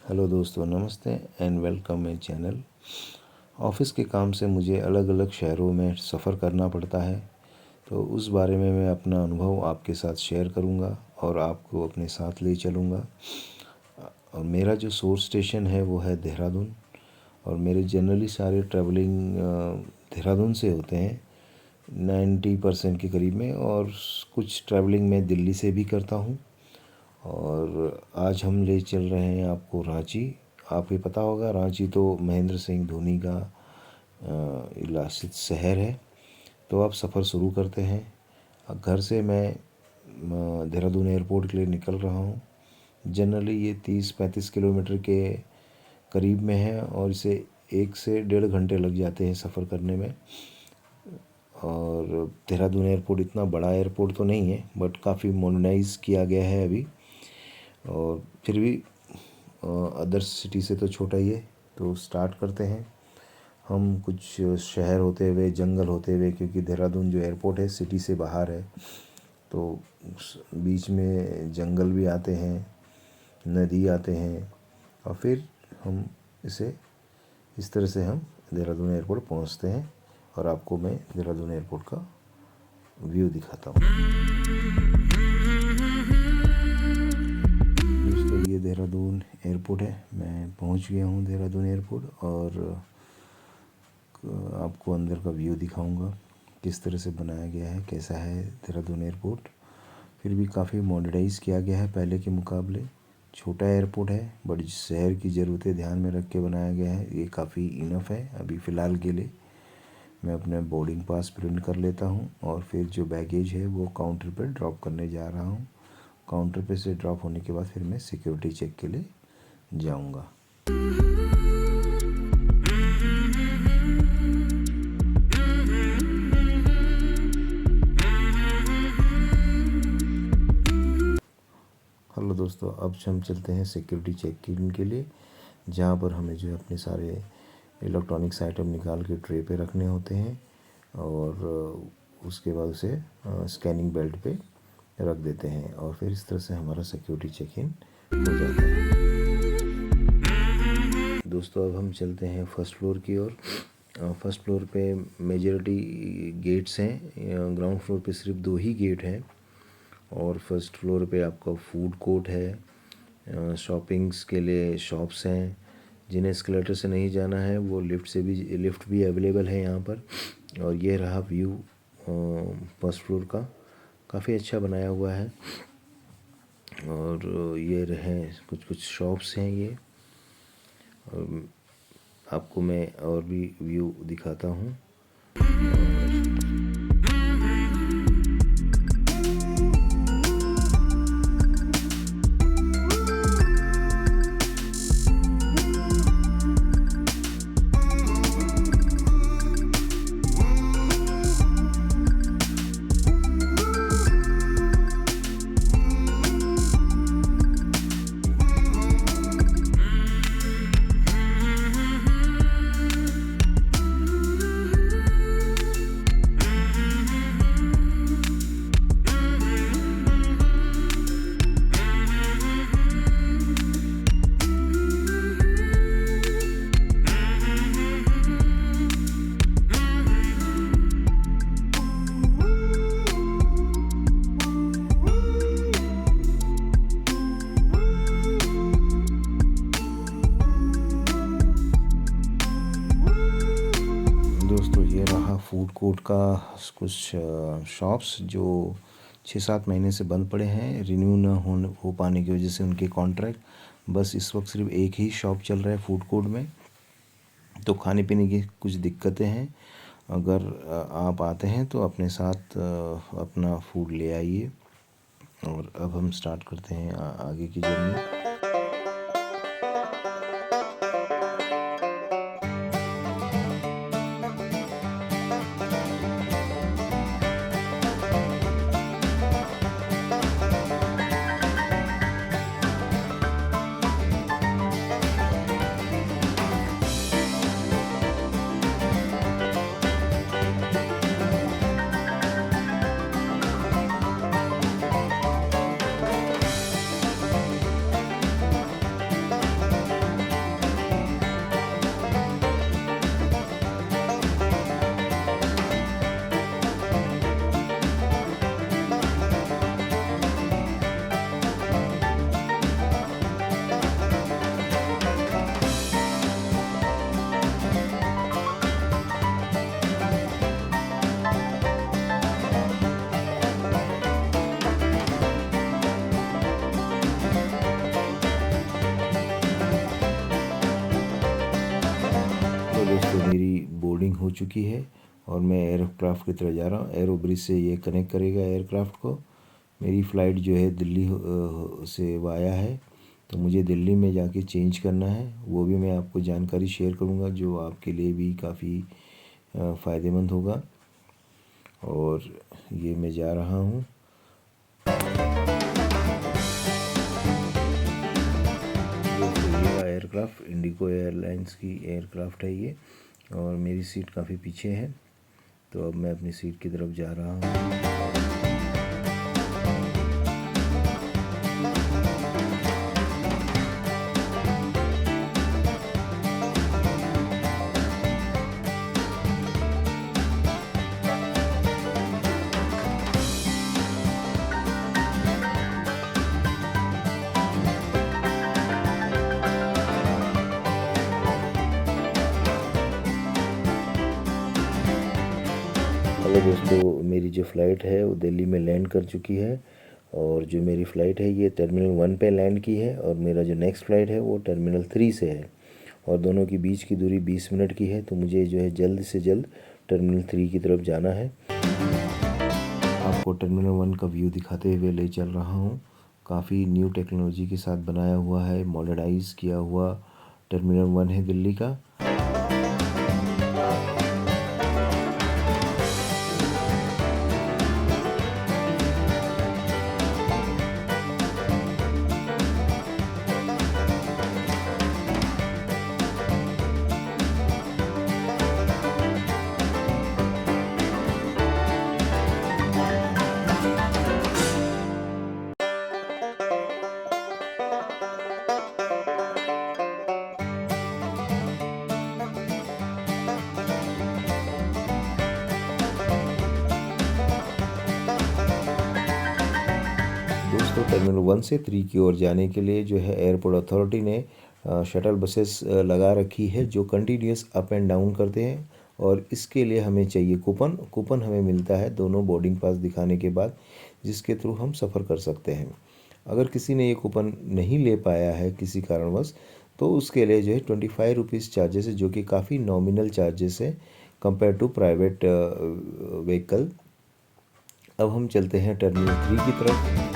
Hello दोस्तों, नमस्ते and welcome my channel. Office के काम से मुझे अलग अलग शहरों में सफ़र करना पड़ता है, तो उस बारे में मैं अपना अनुभव आपके साथ शेयर करूंगा और आपको अपने साथ ले चलूँगा। और मेरा जो सोर्स स्टेशन है वो है देहरादून, और मेरे जनरली सारे ट्रैवलिंग देहरादून से होते हैं 90% के करीब में, और कुछ ट्रैवलिंग मैं दिल्ली से भी करता हूँ। और आज हम ले चल रहे हैं आपको रांची। आपको पता होगा, रांची तो महेंद्र सिंह धोनी का इलासित शहर है। तो आप सफ़र शुरू करते हैं। घर से मैं देहरादून एयरपोर्ट के लिए निकल रहा हूँ। जनरली ये 30-35 किलोमीटर के करीब में है, और इसे 1 से 1.5 घंटे लग जाते हैं सफ़र करने में। और देहरादून एयरपोर्ट इतना बड़ा एयरपोर्ट तो नहीं है, बट काफ़ी मॉडर्नाइज़ किया गया है अभी, और फिर भी अदर सिटी से तो छोटा ही है। तो स्टार्ट करते हैं हम कुछ शहर होते हुए, जंगल होते हुए, क्योंकि देहरादून जो एयरपोर्ट है सिटी से बाहर है, तो बीच में जंगल भी आते हैं, नदी आते हैं, और फिर हम इस तरह से हम देहरादून एयरपोर्ट पहुंचते हैं। और आपको मैं देहरादून एयरपोर्ट का व्यू दिखाता हूँ। दोस्तों, ये देहरादून एयरपोर्ट है। मैं पहुंच गया हूँ देहरादून एयरपोर्ट, और आपको अंदर का व्यू दिखाऊंगा किस तरह से बनाया गया है, कैसा है देहरादून एयरपोर्ट। फिर भी काफ़ी मॉडर्नाइज़ किया गया है पहले के मुकाबले। छोटा एयरपोर्ट है, बट शहर की ज़रूरतें ध्यान में रख के बनाया गया है। ये काफ़ी इनफ है अभी फ़िलहाल के लिए। मैं अपना बोर्डिंग पास प्रिंट कर लेता हूँ, और फिर जो बैगेज है वो काउंटर पर ड्रॉप करने जा रहा हूँ। काउंटर पे से ड्रॉप होने के बाद फिर मैं सिक्योरिटी चेक के लिए जाऊँगा। हेलो दोस्तों, अब हम चलते हैं सिक्योरिटी चेक इन के लिए, जहाँ पर हमें जो है अपने सारे इलेक्ट्रॉनिक्स आइटम निकाल के ट्रे पे रखने होते हैं, और उसके बाद उसे स्कैनिंग बेल्ट पे रख देते हैं, और फिर इस तरह से हमारा सिक्योरिटी चेक इन हो जाता है। दोस्तों, अब हम चलते हैं फर्स्ट फ्लोर की ओर। फर्स्ट फ्लोर पे मेजॉरिटी गेट्स हैं। ग्राउंड फ्लोर पे सिर्फ 2 ही गेट हैं, और फर्स्ट फ्लोर पे आपका फूड कोर्ट है। शॉपिंग्स के लिए शॉप्स हैं। जिन्हें एस्केलेटर से नहीं जाना है वो लिफ्ट भी अवेलेबल है यहाँ पर। और ये रहा व्यू फर्स्ट फ्लोर का, काफ़ी अच्छा बनाया हुआ है। और ये रहे कुछ शॉप्स हैं ये। और आपको मैं और भी व्यू दिखाता हूँ। दोस्तों, ये रहा फूड कोर्ट का कुछ शॉप्स जो 6-7 महीने से बंद पड़े हैं, रिन्यू न हो पाने की वजह से उनके कॉन्ट्रैक्ट। बस इस वक्त सिर्फ एक ही शॉप चल रहा है फूड कोर्ट में। तो खाने पीने की कुछ दिक्कतें हैं। अगर आप आते हैं तो अपने साथ अपना फूड ले आइए। और अब हम स्टार्ट करते हैं आगे की जर्नी। दोस्तों मेरी बोर्डिंग हो चुकी है और मैं एयरक्राफ्ट की तरफ जा रहा हूँ। एरो ब्रिज से ये कनेक्ट करेगा एयरक्राफ्ट को। मेरी फ़्लाइट जो है दिल्ली से वाया है, तो मुझे दिल्ली में जाके चेंज करना है। वो भी मैं आपको जानकारी शेयर करूँगा जो आपके लिए भी काफ़ी फ़ायदेमंद होगा। और ये मैं जा रहा हूँ। दोस्तों ये एयरक्राफ्ट इंडिगो एयरलाइंस की एयरक्राफ्ट है ये, और मेरी सीट काफ़ी पीछे है। तो अब मैं अपनी सीट की तरफ जा रहा हूँ। हेलो दोस्तों, मेरी जो फ़्लाइट है वो दिल्ली में लैंड कर चुकी है, और जो मेरी फ़्लाइट है ये टर्मिनल 1 पे लैंड की है, और मेरा जो नेक्स्ट फ़्लाइट है वो टर्मिनल 3 से है, और दोनों की बीच की दूरी 20 मिनट की है। तो मुझे जो है जल्द से जल्द टर्मिनल 3 की तरफ जाना है। आपको टर्मिनल 1 का व्यू दिखाते हुए ले चल रहा हूँ। काफ़ी न्यू टेक्नोलॉजी के साथ बनाया हुआ है, मॉडर्नाइज़ किया हुआ टर्मिनल 1 है दिल्ली का। दोस्तों टर्मिनल 1 से 3 की ओर जाने के लिए जो है एयरपोर्ट अथॉरिटी ने शटल बसेस लगा रखी है जो कंटिन्यूस अप एंड डाउन करते हैं, और इसके लिए हमें चाहिए कूपन हमें मिलता है दोनों बोर्डिंग पास दिखाने के बाद, जिसके थ्रू हम सफ़र कर सकते हैं। अगर किसी ने ये कूपन नहीं ले पाया है किसी कारणवश, तो उसके लिए जो है 25 रुपीज़ चार्जेस है, जो कि काफ़ी नॉमिनल चार्जेस है कंपेयर टू प्राइवेट व्हीकल। अब हम चलते हैं टर्मिनल 3 की तरफ।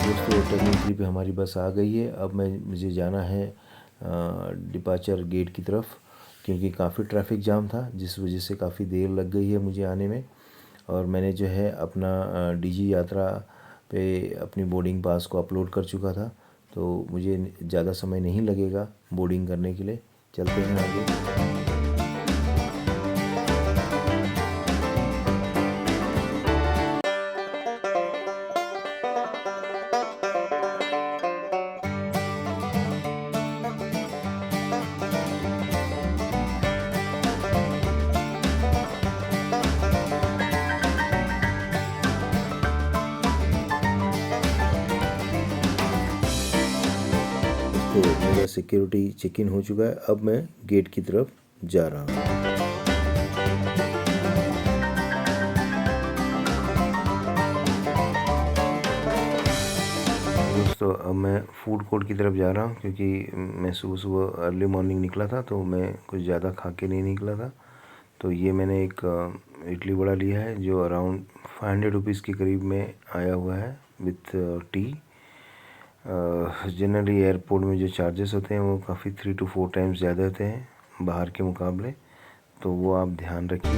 दोस्तों टर्मिनल 3 पे हमारी बस आ गई है। अब मुझे जाना है डिपार्चर गेट की तरफ, क्योंकि काफ़ी ट्रैफिक जाम था जिस वजह से काफ़ी देर लग गई है मुझे आने में। और मैंने जो है अपना डीजी यात्रा पे अपनी बोर्डिंग पास को अपलोड कर चुका था, तो मुझे ज़्यादा समय नहीं लगेगा बोर्डिंग करने के लिए। चलते हैं आगे। दोस्तों मेरा सिक्योरिटी चेक इन हो चुका है। अब मैं गेट की तरफ जा रहा हूँ। दोस्तों अब मैं फूड कोर्ट की तरफ जा रहा हूँ, क्योंकि मैं सुबह सुबह अर्ली मॉर्निंग निकला था तो मैं कुछ ज़्यादा खा के नहीं निकला था। तो ये मैंने एक इडली वड़ा लिया है जो अराउंड 500 रुपीज़ के करीब में आया हुआ है विथ टी। जनरली एयरपोर्ट में जो चार्जेस होते हैं वो काफ़ी 3 to 4 टाइम्स ज़्यादा होते हैं बाहर के मुकाबले, तो वो आप ध्यान रखिए।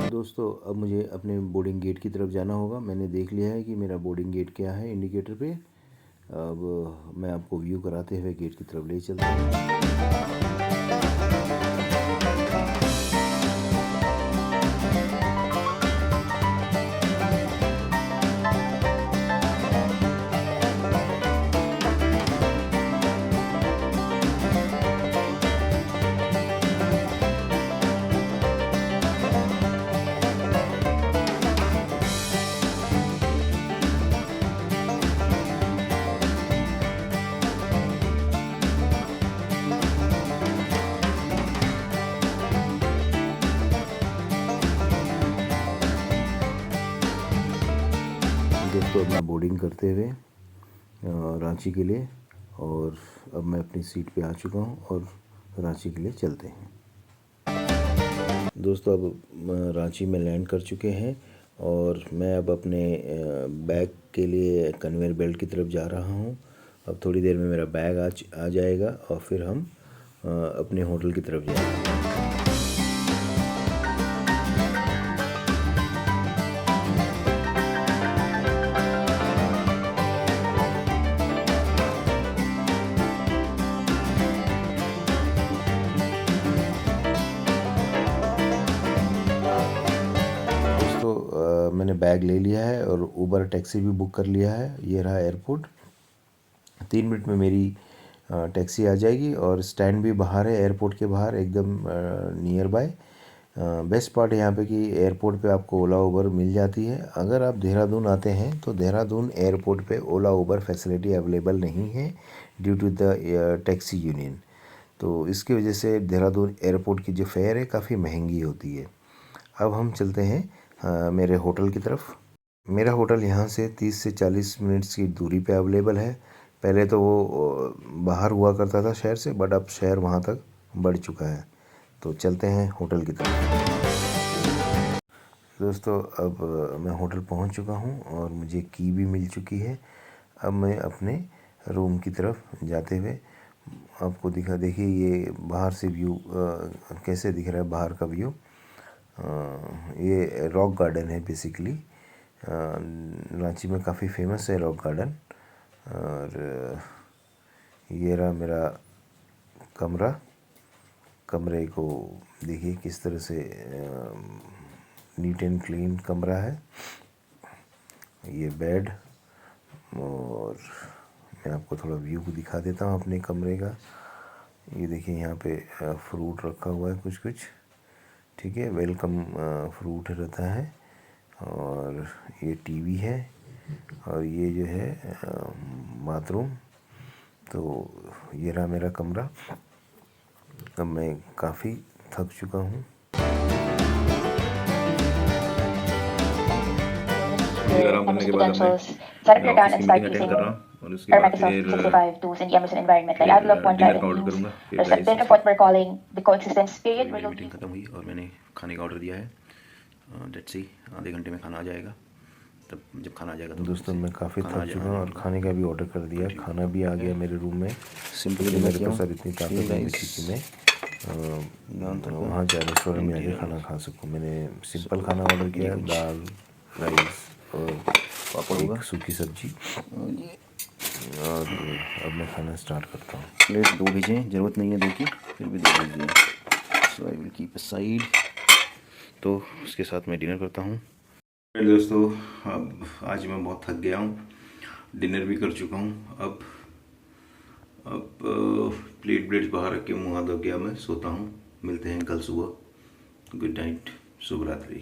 दोस्तों अब मुझे अपने बोर्डिंग गेट की तरफ जाना होगा। मैंने देख लिया है कि मेरा बोर्डिंग गेट क्या है इंडिकेटर पे। अब मैं आपको व्यू कराते हुए गेट की तरफ ले चलता हूँ। दोस्तों अब मैं बोर्डिंग करते हुए रांची के लिए, और अब मैं अपनी सीट पे आ चुका हूँ और रांची के लिए चलते हैं। दोस्तों अब रांची में लैंड कर चुके हैं और मैं अब अपने बैग के लिए कन्वेयर बेल्ट की तरफ जा रहा हूँ। अब थोड़ी देर में मेरा बैग आ जाएगा और फिर हम अपने होटल की तरफ जाएंगे। मैंने बैग ले लिया है और उबर टैक्सी भी बुक कर लिया है। ये रहा एयरपोर्ट। 3 मिनट में मेरी टैक्सी आ जाएगी और स्टैंड भी बाहर है, एयरपोर्ट के बाहर एकदम नियर बाय। बेस्ट पार्ट यहाँ पे कि एयरपोर्ट पे आपको ओला उबर मिल जाती है। अगर आप देहरादून आते हैं तो देहरादून एयरपोर्ट पे ओला उबर फैसिलिटी अवेलेबल नहीं है due to the taxi union. तो इसकी वजह से देहरादून एयरपोर्ट की जो फेयर है काफ़ी महंगी होती है। अब हम चलते हैं मेरे होटल की तरफ। मेरा होटल यहाँ से 30 से 40 मिनट्स की दूरी पे अवेलेबल है। पहले तो वो बाहर हुआ करता था शहर से, बट अब शहर वहाँ तक बढ़ चुका है। तो चलते हैं होटल की तरफ। दोस्तों अब मैं होटल पहुँच चुका हूँ और मुझे की भी मिल चुकी है। अब मैं अपने रूम की तरफ जाते हुए आपको देखिए ये बाहर से व्यू कैसे दिख रहा है, बाहर का व्यू। ये रॉक गार्डन है बेसिकली। रांची में काफ़ी फेमस है रॉक गार्डन। और ये रहा मेरा कमरे को देखिए किस तरह से नीट एंड क्लीन कमरा है। ये बेड, और मैं आपको थोड़ा व्यू को दिखा देता हूँ अपने कमरे का। ये देखिए यहाँ पे फ्रूट रखा हुआ है कुछ, ठीक है, वेलकम फ्रूट रहता है। और ये टीवी है और ये जो है बाथरूम। तो ये रहा मेरा कमरा। अब मैं काफ़ी थक चुका हूँ। आराम करने के बाद मैं ऑफिस की मीटिंग अटेंड कर रहा हूँ और उसके बाद फिर डिनर का ऑर्डर करूँगा। फिर मेरी मीटिंग खत्म हुई और मैंने खाने का ऑर्डर दिया है। लेट्स सी आधे घंटे में खाना आ जाएगा। तब जब खाना आ जाएगा तो दोस्तों मैं काफ़ी थक चुका हूँ और खाने का भी ऑर्डर कर दिया। खाना भी आ गया मेरे रूम में। सिंपली मेरे पास इतनी ताकत नहीं थी कि मैं वहाँ जाए रेस्टोरेंट में आके खाना खा सकूँ। मैंने सिंपल खाना ऑर्डर किया, दाल, राइस और एक सूखी सब्जी। और अब मैं खाना स्टार्ट करता हूँ। प्लेट 2 भेजें, ज़रूरत नहीं है 2 की, फिर भी 2 भेजिए। So I will keep aside. तो उसके साथ मैं डिनर करता हूँ। दोस्तों अब आज मैं बहुत थक गया हूँ, डिनर भी कर चुका हूँ। अब अब प्लेट ब्लेट्स बाहर रख के मुँह हाथ धो के अब मैं सोता हूँ। मिलते हैं कल सुबह। गुड नाइट, शुभ रात्रि।